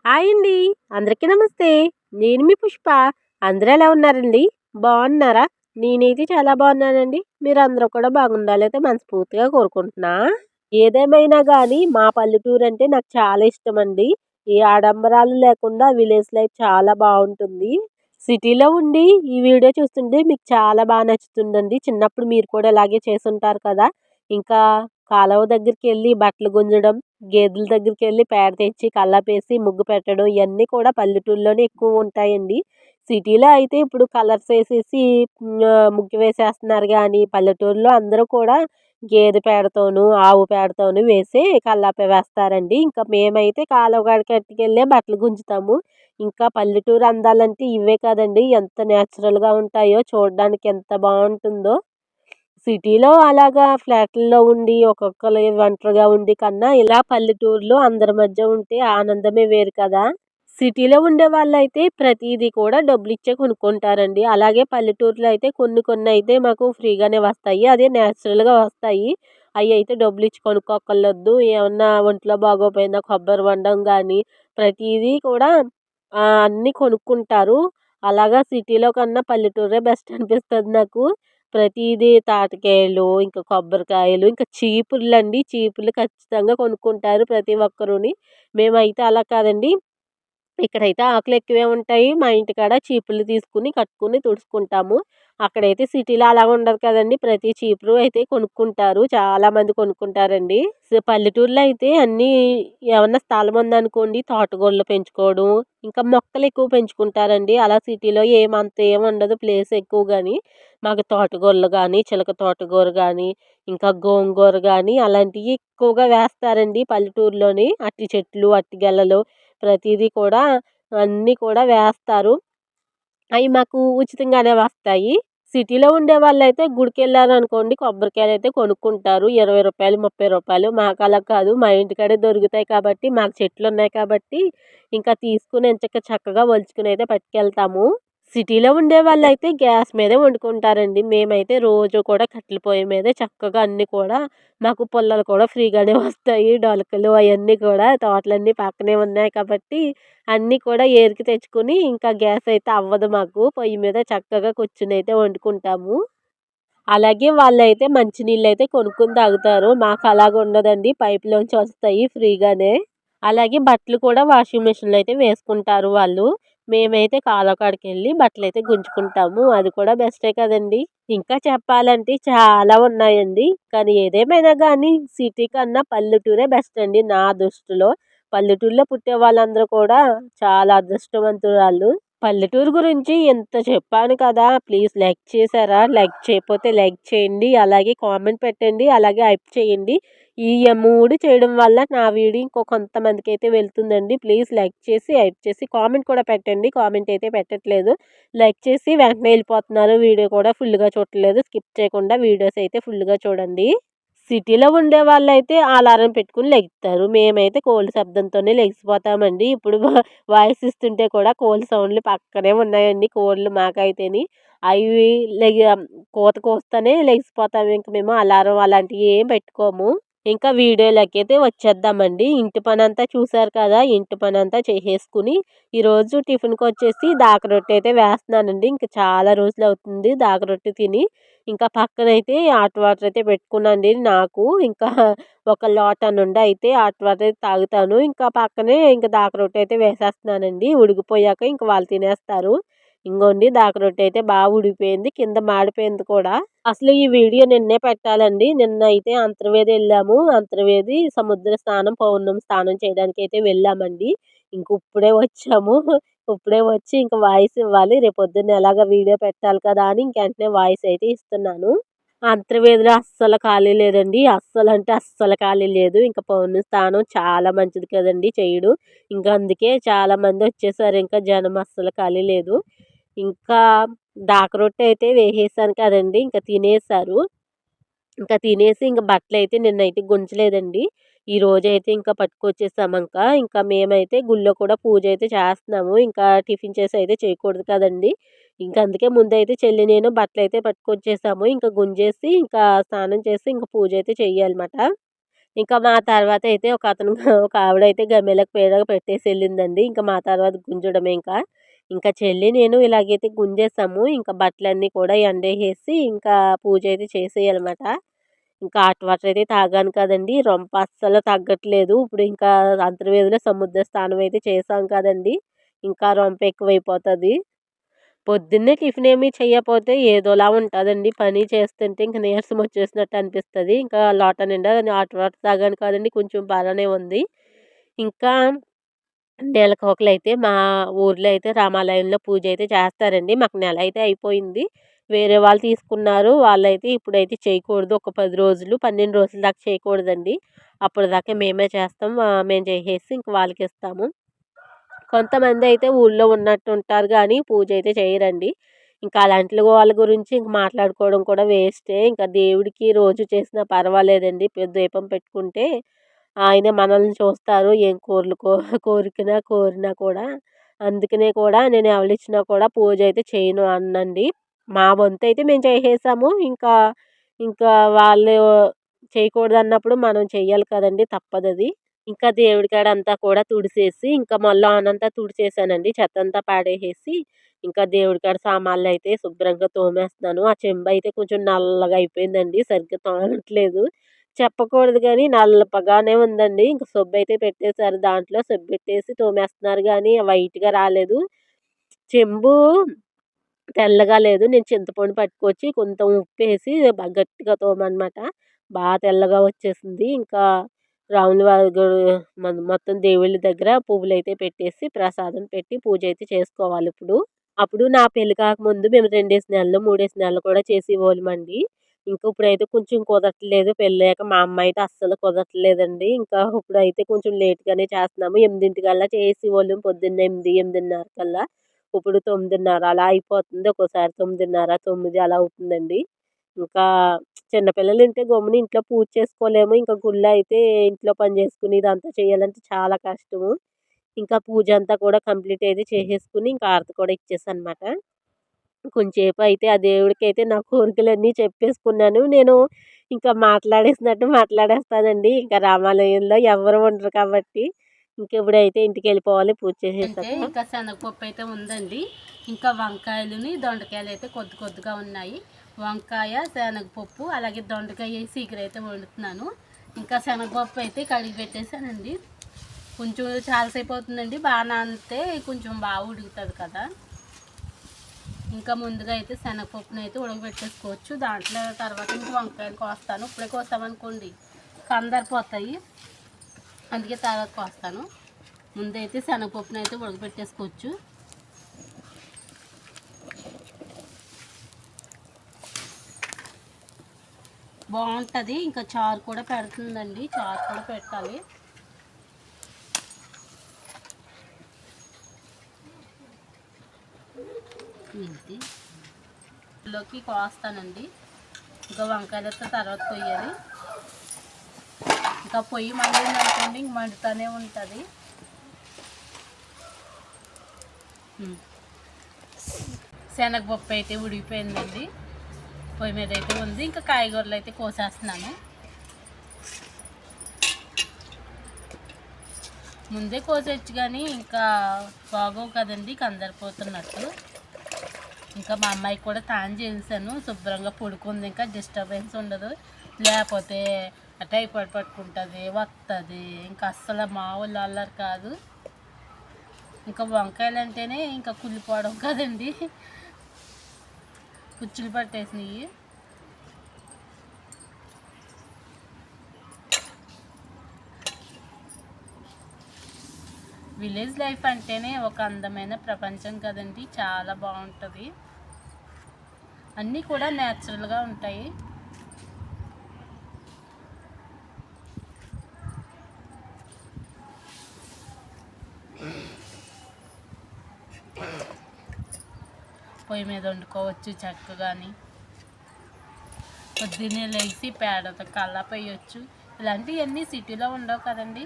Hi అండి. అందరికీ నమస్తే. నేను మీ పుష్ప. అందరూ ఎలా ఉన్నారండి? బాగున్నారా? నేనైతే చాలా బాగున్నానండి. మీరందరూ కూడా బాగుండాలైతే మనస్ఫూర్తిగా కోరుకుంటున్నా. ఏదేమైనా గానీ మా పల్లెటూరంటే నాకు చాలా ఇష్టమండి. ఏ ఆడంబరాలు లేకుండా విలేజ్ లైఫ్ చాలా బావుంటుంది. సిటీలో ఉండి ఈ వీడియో చూస్తుంటే మీకు చాలా నచ్చుతుందండి. చిన్నప్పుడు మీరు కూడా ఇలాగే చేసుంటారు కదా! ఇంకా కాలువ దగ్గరికెళ్ళి బట్టలు గుంజడం, గేదెల దగ్గరికెళ్ళి పేడ తెచ్చి కల్లాపేసి ముగ్గు పెట్టడం ఇయన్నీ కూడా పల్లెటూరులోనే ఎక్కువుంటాయండి. సిటీలో అయితే ఇప్పుడు కలర్స్ ఏసేసి ముగ్గు వేసేస్తున్నారు గానీ, పల్లెటూరులో అందరూ కూడా గేదె పేడతోనూ, ఆవు పేడతోనూ వేసి కల్లాపి వేస్తారండి. ఇంకా మేమైతే కాలువ కాడికెట్టుకెళ్ళే బట్టలు గుంజుతాము. ఇంకా పల్లెటూరు అందాలంటే ఇవే కదండీ! ఎంత నేచురల్‌గా ఉంటాయో, చూడడానికి ఎంత బావుంటుందో. సిటీలో అలాగా ఫ్లాట్‌ల్లో ఉండి, ఒక్కొక్కళ్ళు ఒంటరిగా ఉండి కన్నా, ఇలా పల్లెటూరులో అందరి మధ్య ఉంటే ఆనందమే వేరు కదా! సిటీలో ఉండేవాళ్ళైతే ప్రతీదీ కూడా డబ్బులిచ్చే కొనుక్కుంటారండి. అలాగే పల్లెటూరులో అయితే కొన్నయితే మాకు ఫ్రీగానే వస్తాయి. అదే నేచురల్‌గా వస్తాయి. అయ్యయితే డబ్బులిచ్చి కొనుక్కోక్కర్లొద్దు. ఏమన్నా ఒంట్లో బాగోపోయినా కొబ్బరి బొండం గానీ, ప్రతీదీ కూడా అన్నీ కొనుక్కుంటారు. అలాగా సిటీలో కన్నా పల్లెటూరే బెస్ట్ అనిపిస్తది నాకు. ప్రతీదీ తాటికాయలు, ఇంకా కొబ్బరికాయలు, ఇంకా చీపుర్లండి. చీపుర్లు ఖచ్చితంగా కొనుక్కుంటారు ప్రతి ఒక్కరుని. మేమైతే అలా కాదండి. ఇక్కడైతే ఆకులెక్కువే ఉంటాయి. మా ఇంటికాడ చీపుర్లు తీసుకొని, కట్టుకొని తుడుచుకుంటాము. అక్కడైతే సిటీలో అలా ఉండదు కదండీ! ప్రతి చీపురు అయితే కొనుక్కుంటారు. చాలా మంది కొనుక్కుంటారండి. పల్లెటూరులో అయితే అన్నీ ఏమన్నా స్థలం ఉందనుకోండి తోటగూరలు పెంచుకోవడం, ఇంకా మొక్కలెక్కువ పెంచుకుంటారండి. అలా సిటీలో ఏమంత ఏముండదు ప్లేస్ ఎక్కువ గాని. మాకు తోటగూరలు గానీ, చిలక తోటకూర గానీ, ఇంకా గోంగూర గానీ అలాంటియి ఎక్కువగా వేస్తారండి పల్లెటూరులోని. అరటి చెట్లు, అరటి గెలలు ప్రతీదీ కూడా అన్నీ కూడా వేస్తారు. అయి మాకు ఉచితంగానే వస్తాయి. సిటీలో ఉండేవాళ్ళైతే గుడికెళ్లారనుకోండి కొబ్బరికాయలైతే కొనుక్కుంటారు. రూ. 20, రూ. 30. మాకలా కాదు. మా ఇంటికాడే దొరుకుతాయి కాబట్టి, మాకు చెట్లున్నాయి కాబట్టి, ఇంకా తీసుకొని ఎంచక్కా చక్కగా ఒలుచుకునైతే పట్టుకెళ్తాము. సిటీలో ఉండేవాళ్ళైతే గ్యాస్ మీదే వండుకుంటారండి. మేమైతే రోజు కూడా కట్టెల పొయ్యి మీదే చక్కగా అన్నీ కూడా మాకు పుల్లలు కూడా ఫ్రీగానే వస్తాయి. డొలకలు అయన్నీ కూడా తోటలన్నీ పక్కనే ఉన్నాయి కాబట్టి, అన్నీ కూడా ఏరికి తెచ్చుకొని ఇంకా గ్యాస్ అయితే అవ్వదు మాకు. పొయ్యి మీద చక్కగా కూర్చునైతే వండుకుంటాము. అలాగే వాళ్ళైతే మంచినీళ్ళైతే కొనుక్కొని తాగుతారు. మాకలాగుండదండి. పైపులోంచి వస్తాయి ఫ్రీగానే. అలాగే బట్టలు కూడా వాషింగ్ మిషన్‌లో అయితే వేసుకుంటారు వాళ్ళు. మేమైతే కాలువ కాడికెళ్ళి బట్టలైతే గుంజుకుంటాము. అది కూడా బెస్టే కదండీ! ఇంకా చెప్పాలంటే చాలా ఉన్నాయండి. కానీ ఏదేమైనా గానీ సిటీ కన్నా పల్లెటూరే బెస్ట్ అండి నా దృష్టిలో. పల్లెటూరులో పుట్టే వాళ్ళందరూ కూడా చాలా అదృష్టవంతురాళ్ళు. పల్లెటూరు గురించి ఇంత చెప్పాను కదా! ప్లీజ్ లైక్ చేశారా? లైక్ చేయకపోతే లైక్ చేయండి. అలాగే కామెంట్ పెట్టండి. అలాగే హైప్ చేయండి. ఈ 3 చేయడం వల్ల నా వీడియో ఇంకో కొంతమందికైతే వెళ్తుందండి. ప్లీజ్ లైక్ చేసి, హైప్ చేసి, కామెంట్ కూడా పెట్టండి. కామెంట్ అయితే పెట్టట్లేదు. లైక్ చేసి వెంటనే వెళ్ళిపోతున్నారు. వీడియో కూడా ఫుల్‌గా చూడట్లేదు. స్కిప్ చేయకుండా వీడియోస్ అయితే ఫుల్‌గా చూడండి. సిటీలో ఉండేవాళ్ళైతే అలారం పెట్టుకొని లెగుత్తారు. మేమైతే కోళ్ళ శబ్దంతోనే లెగిసిపోతామండి. ఇప్పుడు వాయిస్ ఇస్తుంటే కూడా కోళ్ళ సౌండ్‌లు పక్కనే ఉన్నాయండి కోళ్ళు మాకైతేని. అవి లెగ కూత కూస్తేనే లెగిసిపోతాము. ఇంక మేము అలారం అలాంటివి ఏం పెట్టుకోము. ఇంకా వీడియోలకైతే వచ్చేద్దామండి. ఇంటి పనంతా చూసారు కదా! ఇంటి పనంతా చేసేసుకొని, ఈరోజు టిఫిన్‌కొచ్చేసి దాక రొట్టె అయితే వేస్తున్నానండి. ఇంక చాలా రోజులవుతుంది దాక రొట్టె తిని. ఇంకా పక్కనైతే హాట్ వాటర్ అయితే పెట్టుకున్నానండి నాకు. ఇంకా ఒక లోటా నిండా అయితే హాట్ వాటర్ అయితే తాగుతాను. ఇంకా పక్కనే ఇంక దాక రొట్టె అయితే వేసేస్తున్నానండి. ఉడికిపోయాక ఇంక వాళ్ళు తినేస్తారు. ఇంగోండి దాక రొట్టె అయితే ఉడికిపోయింది. కింద మాడిపోయింది కూడా. అసలు ఈ వీడియో నిన్నే పెట్టాలండి. నిన్నయితే అంతర్వేది ఎళ్ళాము. అంతర్వేది సముద్ర స్నానం, పౌర్ణమి స్నానం చేయడానికైతే వెళ్ళామండి. ఇంక ఇప్పుడే వచ్చాము. ఇప్పుడే వచ్చి ఇంక వాయిస్ ఇవ్వాలి. రేపొద్దున్న ఎలాగో వీడియో పెట్టాలి కదా! అని ఇంక వెంటనే వాయిస్ అయితే ఇస్తున్నాను. అంతర్వేదిలో అస్సలు ఖాళీ లేదండి. అస్సలంటే అస్సలు ఖాళీ లేదు. ఇంక పౌర్ణమి స్నానం చాలా మంచిది కదండీ చేయడు. ఇంక అందుకే చాలామందొచ్చేసారు. ఇంకా జనం అస్సలు ఖాళీ లేదు. ఇంకా దాక రొట్టె అయితే వేసేసాను కదండీ! ఇంక తినేసారు. ఇంకా తినేసి ఇంక బట్టలైతే నిన్నైతే గుంచలేదండి. ఈరోజైతే ఇంకా పట్టుకొచ్చేసామింకా. ఇంకా మేమైతే గుళ్ళో కూడా పూజైతే చేస్తన్నాము. ఇంకా టిఫిన్ చేసి అయితే చేయకూడదు కదండీ! ఇంక అందుకే ముందైతే చెల్లి నేను బట్టలైతే పట్టుకొచ్చేసాము. ఇంక గుంజేసి ఇంకా స్నానం చేసి ఇంక పూజైతే చెయ్యాలమాట. ఇంకా మా తర్వాత అయితే ఒక అతను ఒక ఆవిడైతే గమేలకు పేడ పెట్టేసి వెళ్ళిందండి. ఇంకా మా తర్వాత గుంజడమే ఇంకా. ఇంకా చెల్లి నేను ఇలాగైతే గుంజేసాము. ఇంకా బట్టలన్నీ కూడా ఎండేసేసి ఇంకా పూజ అయితే చేసేయాలన్నమాట. ఇంకా హాట్ వాటర్ అయితే తాగాను కదండీ! రొంప అస్సలు తగ్గట్లేదు. ఇప్పుడు ఇంకా అంతర్వేదిలో సముద్ర స్నానం అయితే చేశాం కదండీ! ఇంకా రొంప ఎక్కువైపోతది. పొద్దున్నే టిఫిన్ ఏమి చెయ్యకపోతే ఏదోలా ఉంటదండి. పని చేస్తుంటే ఇంక నీరసం వచ్చేసినట్టు అనిపిస్తది. ఇంకా లోటా నిండా హాట్ వాటర్ తాగాను కదండీ! కొంచెం బాగానే ఉంది. ఇంకా నెలకొకలైతే మా ఊర్లో అయితే రామాలయంలో పూజ అయితే చేస్తారండి. మాకు నెల అయితే అయిపోయింది. వేరే వాళ్ళు తీసుకున్నారు. వాళ్ళైతే ఇప్పుడైతే చేయకూడదు. ఒక 10 రోజులు, 12 రోజుల దాకా చేయకూడదండి. అప్పటిదాకా మేమే చేస్తాం. మేము చేసేసి ఇంక వాళ్ళకిస్తాము. కొంతమందయితే ఊళ్ళో ఉన్నట్టుంటారు గానీ, పూజయితే చెయ్యరండి. ఇంకా అలాంటి వాళ్ళ గురించి ఇంక మాట్లాడుకోవడం కూడా వేస్టే. ఇంకా దేవుడికి రోజు చేసినా పర్వాలేదండి. దీపం పెట్టుకుంటే ఆయన మనల్ని చూస్తారు. ఏం కోరినా కూడా. అందుకనే కూడా నేను ఎవరిచ్చినా కూడా పూజయితే చేయను అననండి. మా వంతయితే మేము చేసేసాము. ఇంకా వాళ్ళు చేయకూడదన్నప్పుడు మనం చెయ్యాలి కదండీ! తప్పదది. ఇంకా దేవుడి కాడంతా కూడా తుడిసేసి, ఇంకా లానంతా తుడిచేసానండి. చెత్తంతా పాడేసేసి, ఇంకా దేవుడి కాడ సామాన్లయితే శుభ్రంగా తోమేస్తున్నాను. ఆ చెంబయితే కొంచెం నల్లగా అయిపోయిందండి. సరిగ్గా తోమట్లేదు. చెప్పకూడదు గానీ నల్లపగానే ఉందండి. ఇంక సబ్బయితే పెట్టేసారు దాంట్లో. సబ్బెట్టేసి తోమేస్తున్నారు గానీ వైట్‌గా రాలేదు. చెంబు తెల్లగా లేదు. నేను చింతపండు పట్టుకొచ్చి కొంత ఉప్పేసి గట్టిగా తోమనమాట. తెల్లగా వచ్చేసింది. ఇంకా రాముల వారి మొత్తం దేవుళ్ళ దగ్గర పువ్వులైతే పెట్టేసి, ప్రసాదం పెట్టి పూజయితే చేసుకోవాలిప్పుడు. అప్పుడు నా పెళ్లి కాకముందు మేము 2 నెలలు, 3 నెలలు కూడా చేసేవోళ్ళమండి. ఇంక ఇప్పుడైతే కొంచెం కుదరట్లేదు. పెళ్ళయ్యాక మా అమ్మ అయితే అస్సలు కుదరట్లేదండి. ఇంకా ఇప్పుడైతే కొంచెం లేట్‌గానే చేస్తున్నాము. 8 కల్లా చేసేవోళ్ళం. పొద్దున్న 8, 8:30 కల్లా. ఇప్పుడు 9:30 అలా అయిపోతుంది. ఒక్కోసారి 9:30, 9 అలా అవుతుందండి. ఇంకా చిన్న పిల్లలుంటే గమ్మున ఇంట్లో పూజ చేసుకోలేము. ఇంకా గుళ్ళో అయితే ఇంట్లో పని చేసుకొని ఇదంతా చేయాలంటే చాలా కష్టము. ఇంకా పూజ అంతా కూడా కంప్లీట్ అయితే చేసేసుకొని ఇంకా హారతి కూడా ఇచ్చేసాననమాట. కొంచేపు అయితే ఆ దేవుడికైతే నా కోరికలన్నీ చెప్పేసుకున్నాను. నేను ఇంకా మాట్లాడేసినట్టు మాట్లాడేస్తానండి. ఇంకా రామాలయంలో ఎవ్వరు ఉండరు కాబట్టి. ఇంకిప్పుడైతే ఇంటికెళ్ళిపోవాలి పూజ చేసేసాక. ఇంకా శనగపప్పు అయితే ఉందండి. ఇంకా వంకాయలుని, దొండకాయలైతే కొద్ది కొద్దిగా ఉన్నాయి. వంకాయ, శనగపప్పు అలాగే దొండకాయ వేసి ఇగురైతే వండుతున్నాను. ఇంకా శనగపప్పు అయితే కడిగి పెట్టేసానండి. కొంచెం చాలాసేపు అవుతుందండి. బాగా నానితే కొంచెం బాగా ఉడుకుతుంది కదా. ఇంకా ముందుగా అయితే శనగపప్పును అయితే ఉడకబెట్టేసుకోవచ్చు. దాంట్లో తర్వాత ఇంక వంకాయలు కోస్తాను. ఇప్పుడే కోస్తామనుకోండి కందరిపోతాయి. అందుకే తర్వాత కోస్తాను. ముందైతే శనగపప్పును అయితే ఉడకబెట్టేసుకోవచ్చు. బాగుంటుంది. ఇంకా చారు కూడా పెడుతుందండి. చారు కూడా పెట్టాలి. ఇది లోకి కోస్తానండి. ఇంకా వంకాయలతో తర్వాత కొయ్యాలి. ఇంకా పొయ్యి మండింది అనుకోండి ఇంక మండుతూనే ఉంటుంది. శనగపప్పు అయితే ఉడికిపోయిందండి. పొయ్యి మీద అయితే ఉంది. ఇంకా కాయగూరలు అయితే కోసేస్తున్నాను. ముందే కోసేచ్చు కానీ ఇంకా బాగోవు కదండి కందరిపోతున్నట్టు. ఇంకా మా అమ్మాయికి కూడా తాను చేశాను. శుభ్రంగా పడుకుంది. ఇంకా డిస్టర్బెన్స్ ఉండదు. లేకపోతే టైఫాయిడ్ పట్టుకుంటుంది, వస్తుంది. ఇంకా అస్సలు మామూలు అల్లరి కాదు. ఇంకా వంకాయలు అంటేనే ఇంకా కుళ్ళిపోవడం కదండి. కుచ్చులు పట్టేసినాయి. విలేజ్ లైఫ్ అంటేనే ఒక అందమైన ప్రపంచం కదండి. చాలా బాగుంటుంది. అన్నీ కూడా న్యాచురల్గా ఉంటాయి. పొయ్యి మీద వండుకోవచ్చు చక్కగాని. పొద్దున్నే లేచి పేడతో కల్లాపు వేయచ్చు. ఇలాంటివన్నీ సిటీలో ఉండవు కదండి.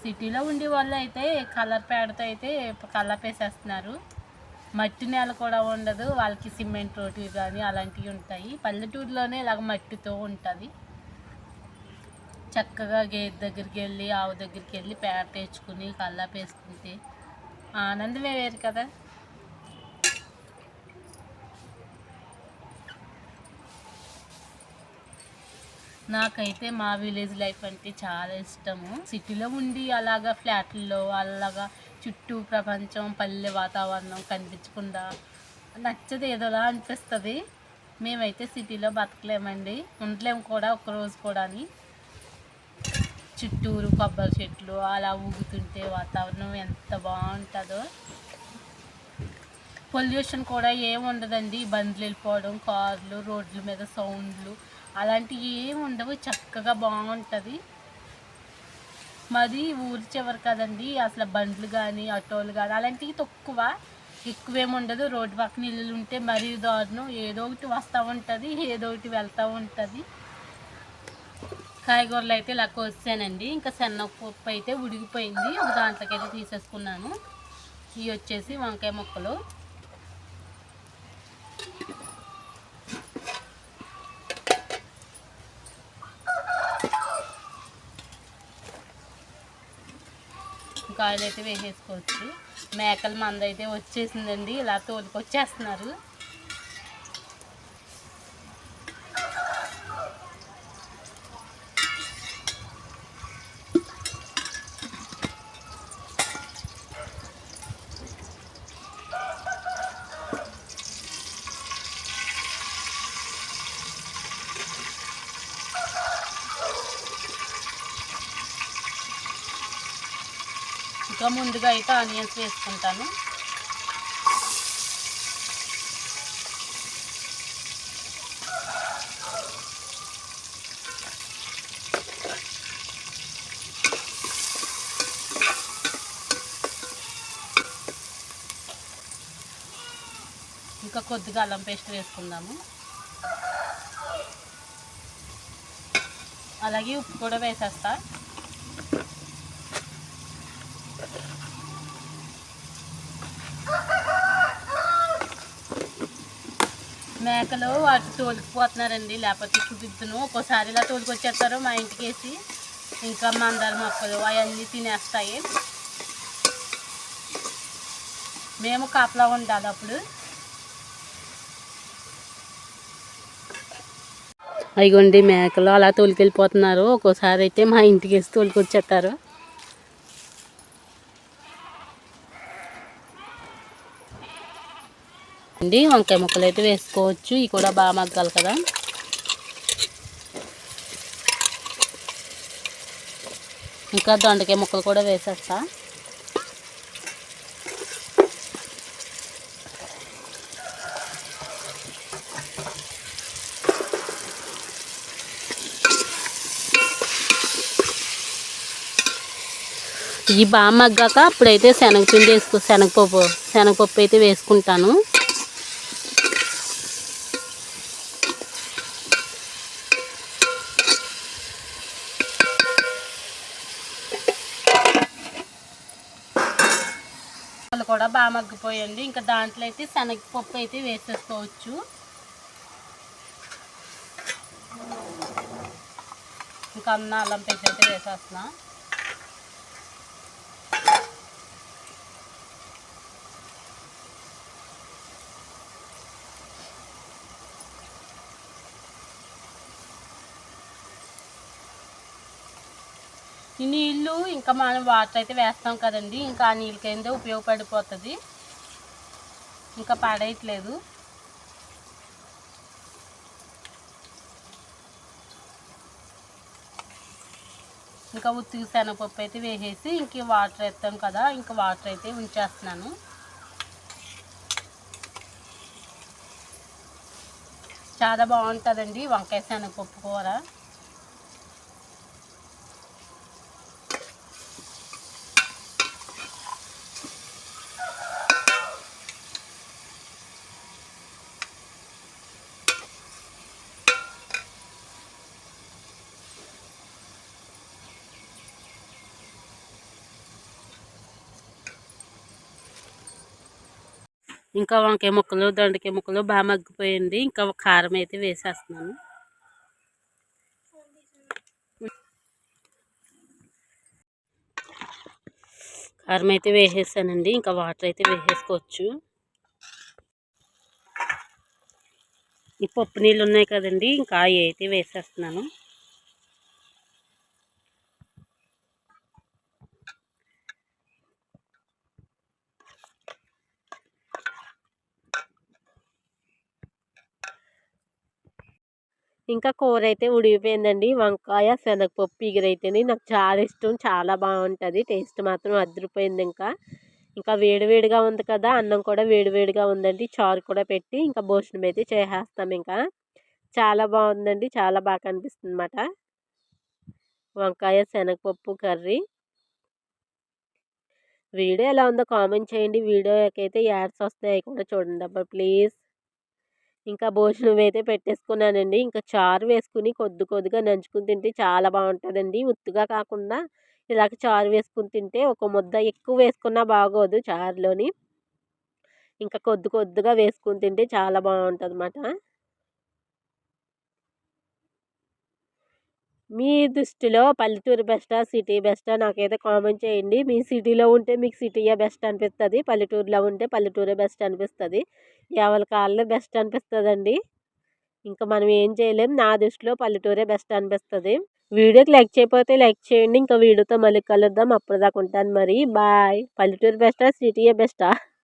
సిటీలో ఉండే వాళ్ళు అయితే కలర్ పేడతో అయితే కల్లాపు వేసేస్తున్నారు. మట్టి నేల కూడా ఉండదు. వాళ్ళకి సిమెంట్ రోడ్లు కానీ అలాంటివి ఉంటాయి. పల్లెటూరులోనే ఇలాగ మట్టితో ఉంటుంది. చక్కగా గేదె దగ్గరికి వెళ్ళి ఆవు దగ్గరికి వెళ్ళి పేడ తెచ్చుకుని కల్లాపు వేసుకుంటే ఆనందమే వేరు కదా. నాకైతే మా విలేజ్ లైఫ్ అంటే చాలా ఇష్టము. సిటీలో ఉండి అలాగా ఫ్లాట్లలో అలాగా చుట్టూ ప్రపంచం పల్లె వాతావరణం కనిపించకుండా నచ్చదు, ఏదోలా అనిపిస్తుంది. మేమైతే సిటీలో బతకలేమండి, ఉండలేము కూడా ఒక్కరోజు కూడా. చుట్టూరు కొబ్బరి చెట్లు అలా ఊగుతుంటే వాతావరణం ఎంత బాగుంటుందో. పొల్యూషన్ కూడా ఏమి ఉండదండి, బండ్లు వెళ్ళిపోవడం, కార్లు, రోడ్ల మీద సౌండ్లు అలాంటివి ఏమి ఉండవు, చక్కగా బాగుంటుంది. మాది ఊరి చివరి కదండి, అసలు బండ్లు కానీ ఆటోలు కానీ అలాంటివి తక్కువ, ఎక్కువేమి ఉండదు. రోడ్డు పక్కన ఇల్లులు ఉంటే మరీ దారుణం, ఏదో ఒకటి వస్తూ ఉంటుంది, ఏదో ఒకటి వెళ్తూ ఉంటుంది. కాయగూరలు అయితే ఇలా కోసానండి. ఇంకా శనగపప్పు అయితే ఉడికిపోయింది, ఒక దాంట్లోకి అయితే తీసేసుకున్నాను. ఇవి వచ్చేసి వంకాయ ముక్కలు. కాయలు అయితే వేసేసుకోవచ్చు. మేకల మంద అయితే వచ్చేసిందండి, ఇలా తోలుకొచ్చేస్తున్నారు. ఇంకా ముందుగా అయితే ఆనియన్స్ వేసుకుంటాను. ఇంకా కొద్దిగా అల్లం పేస్ట్ వేసుకుందాము. అలాగే ఉప్పు కూడా వేసేస్తా. మేకలు వాటి తోలుకుపోతున్నారండి, లేకపోతే చూపిద్దును. ఒక్కోసారి ఇలా తోలుకొచ్చేస్తారు మా ఇంటికి వేసి. ఇంకా మందార మొక్కలు అవన్నీ తినేస్తాయి. మేము కాపలా ఉండాలి అప్పుడు. అయిగోండి మేకలు అలా తోలుకెళ్ళిపోతున్నారు, ఒక్కోసారి అయితే మా ఇంటికి వేసి తోలుకొచ్చేస్తారు. అండి వంకాయ ముక్కలు అయితే వేసుకోవచ్చు, ఇవి కూడా బాగా మగ్గాలి కదా. ఇంకా దొండకాయ ముక్కలు కూడా వేసేస్తా. ఇవి బాగా మగ్గాక అప్పుడైతే శనగపిండి శనగపప్పు అయితే వేసుకుంటాను. కూడా బాగా మగ్గిపోయండి. ఇంకా దాంట్లో అయితే శనగపప్పు అయితే వేసేసుకోవచ్చు. ఇంకా అల్లం పేస్ట్ అయితే వేసేస్తున్నా. ఈ నీళ్ళు ఇంకా మనం వాటర్ అయితే వేస్తాం కదండి, ఇంకా ఆ నీళ్ళ కింద ఉపయోగపడిపోతుంది, ఇంకా పడేయట్లేదు. ఇంకా ఉత్తికి శనగపప్పు అయితే వేసేసి ఇంక వాటర్ వేస్తాం కదా, ఇంకా వాటర్ అయితే ఉంచేస్తున్నాను. చాలా బాగుంటుందండి వంకాయ శనగపప్పు కూర. ఇంకా వంకాయ ముక్కలు దొండకాయ ముక్కలు బాగా మగ్గిపోయింది. ఇంకా కారం అయితే వేసేస్తున్నాను. కారం అయితే వేసేసానండి. ఇంకా వాటర్ అయితే వేసేసుకోవచ్చు. ఈ పప్పు నీళ్ళు ఉన్నాయి కదండి, ఇంకా అవి అయితే వేసేస్తున్నాను. ఇంకా కూర అయితే ఉడికిపోయిందండి. వంకాయ శనగపప్పు ఇగురైతేనే నాకు చాలా ఇష్టం. చాలా బాగుంటుంది. టేస్ట్ మాత్రం అదిరిపోయింది. ఇంకా వేడివేడిగా ఉంది కదా, అన్నం కూడా వేడివేడిగా ఉందండి. చారు కూడా పెట్టి ఇంకా భోజనం అయితే చేసేస్తాం. ఇంకా చాలా బాగుందండి. చాలా బాగా కనిపిస్తుంది అన్నమాట వంకాయ శనగపప్పు కర్రీ. వీడియో ఎలా ఉందో కామెంట్ చేయండి. వీడియోకైతే యాడ్స్ వస్తాయి, అవి కూడా చూడండి అబ్బా ప్లీజ్. ఇంకా భోజనం అయితే పెట్టేసుకున్నానండి. ఇంకా చారు వేసుకుని కొద్దిగా నంచుకుని తింటే చాలా బాగుంటుందండి. ఉత్తుగా కాకుండా ఇలాగ చారు వేసుకుని తింటే ఒక ముద్ద ఎక్కువ వేసుకున్నా బాగోదు చారులోని. ఇంకా కొద్దిగా వేసుకుని తింటే చాలా బాగుంటుందన్నమాట. మీ దృష్టిలో పల్లెటూరు బెస్టా? సిటీ బెస్టా? నాకైతే కామెంట్ చేయండి. మీ సిటీలో ఉంటే మీకు సిటీయే బెస్ట్ అనిపిస్తుంది. పల్లెటూరులో ఉంటే పల్లెటూరే బెస్ట్ అనిపిస్తుంది. ఎవరికి ఆళ్ళే బెస్ట్ అనిపిస్తుందండి. ఇంకా మనం ఏం చేయలేం. నా దృష్టిలో పల్లెటూరే బెస్ట్ అనిపిస్తుంది. వీడియోకి లైక్ చేయకపోతే లైక్ చేయండి. ఇంకా వీడియోతో మళ్ళీ కలుద్దాం. అప్పటిదాకా ఉంటాను మరి. బాయ్. పల్లెటూరు బెస్టా? సిటీయే బెస్టా?